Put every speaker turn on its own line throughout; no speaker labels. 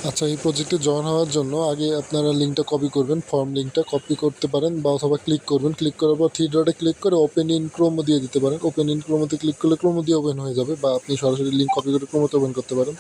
আচ্ছা, এই প্রজেক্টে জয়েন হওয়ার জন্য আগে আপনারা লিঙ্কটা কপি করবেন, ফর্ম লিঙ্কটা কপি করতে পারেন বা অথবা ক্লিক করবেন। ক্লিক করার পর থ্রি ডটে ক্লিক করে ওপেন ইন ক্রোমো দিয়ে দিতে পারেন। ওপেন ইন ক্রোমোতে ক্লিক করলে ক্রোমো দিয়ে ওপেন হয়ে যাবে, বা আপনি সরাসরি লিঙ্ক কপি করে ক্রোমোতে ওপেন করতে পারেন।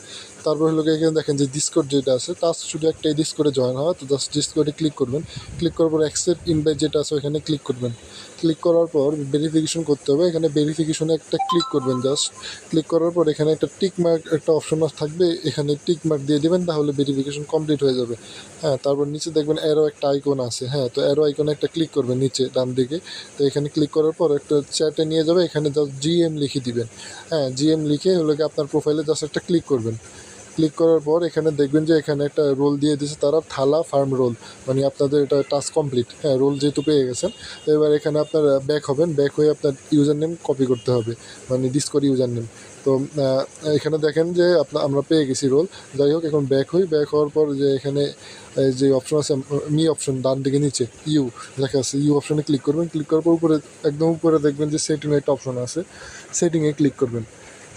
তারপর হলো এখানে দেখেন যে ডিসকর্ড যেটা আছে, টাস্ক শুধু একটা ডিসকর্ডে জয়েন হওয়া, তো জাস্ট ডিসকর্ডে ক্লিক করবেন। ক্লিক করার পর অ্যাকসেপ্ট ইনভাইট যেটা আছে ওখানে ক্লিক করবেন। ক্লিক করার পর ভেরিফিকেশন করতে হবে, এখানে ভেরিফিকেশনে একটা ক্লিক করবেন। জাস্ট ক্লিক করার পর এখানে একটা টিক মার্ক একটা অপশন থাকবে, এখানে টিক মার্ক দিয়ে দেবেন, তাহলে ভেরিফিকেশন কমপ্লিট হয়ে যাবে। হ্যাঁ, তারপর নিচে দেখবেন অ্যারো একটা আইকন আছে। হ্যাঁ, তো অ্যারো আইকনে একটা ক্লিক করবেন নিচে ডান দিকে। তো এখানে ক্লিক করার পর একটা চ্যাটে নিয়ে যাবে, এখানে জাস্ট জিএম লিখে দিবেন। হ্যাঁ, জিএম লিখে হলো কি আপনার প্রোফাইলে জাস্ট একটা ক্লিক করবেন। ক্লিক করার পর এখানে দেখবেন যে এখানে একটা রোল দিয়ে দিয়েছে তারা, থালা ফার্ম রোল, মানে আপনাদের এটা টাস্ক কমপ্লিট। হ্যাঁ, রোল যেহেতু পেয়ে গেছেন, তো এবার এখানে আপনার ব্যাক হবেন। ব্যাক হয়ে আপনার ইউজার নেম কপি করতে হবে, মানে ডিসকোড ইউজার নেম। তো এখানে দেখেন যে আমরা পেয়ে গেছি রোল। যাই হোক, এখন ব্যাক হই। ব্যাক হওয়ার পর যে এখানে যে অপশন আছে মি অপশন ডান দিকে নিচে ইউ লেখা আছে, ইউ অপশনে ক্লিক করবেন। ক্লিক করার পর উপরে একদম উপরে দেখবেন যে সেটিংয়ে একটা অপশন আছে, সেটিংয়ে ক্লিক করবেন।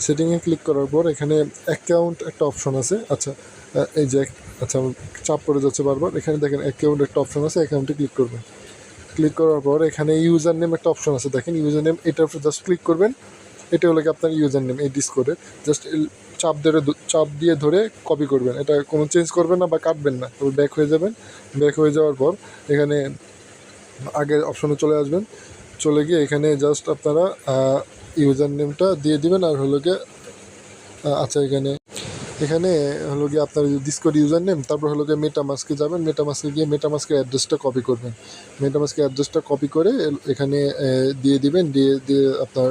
সেটিংয়ে ক্লিক করার পর এখানে অ্যাকাউন্ট একটা অপশন আছে। আচ্ছা, এই যে আচ্ছা আমার চাপ পড়ে যাচ্ছে বারবার। এখানে দেখেন অ্যাকাউন্ট একটা অপশন আছে, অ্যাকাউন্টে ক্লিক করবেন। ক্লিক করার পর এখানে ইউজার নেম একটা অপশন আছে, দেখেন ইউজার নেম, এটার উপর জাস্ট ক্লিক করবেন। এটা হলো কি আপনার ইউজার নেম এই ডিসকোডে। জাস্ট চাপ দিয়ে ধরে কপি করবেন, এটা কোনো চেঞ্জ করবেন না বা কাটবেন না। তবে ব্যাক হয়ে যাবেন। ব্যাক হয়ে যাওয়ার পর এখানে আগের অপশনে চলে আসবেন। চলে গিয়ে এখানে জাস্ট আপনারা ইউজার নেমটা দিয়ে দিবেন। আর হলো গিয়ে আচ্ছা, এখানে এখানে হলো গিয়ে আপনার ডিসকর্ড ইউজার নেম, তারপর হলো গিয়ে মেটামাস্কে যাবেন। মেটামাস্কে গিয়ে মেটামাস্কের অ্যাড্রেসটা কপি করবেন। মেটামাস্কের অ্যাড্রেসটা কপি করে এখানে দিয়ে দিবেন। দিয়ে আপনার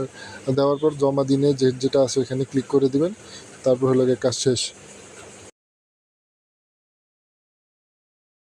দেওয়ার পর জমা দিনে যেটা আছে ওইখানে ক্লিক করে দিবেন। তারপর হলো গিয়ে কাজ শেষ।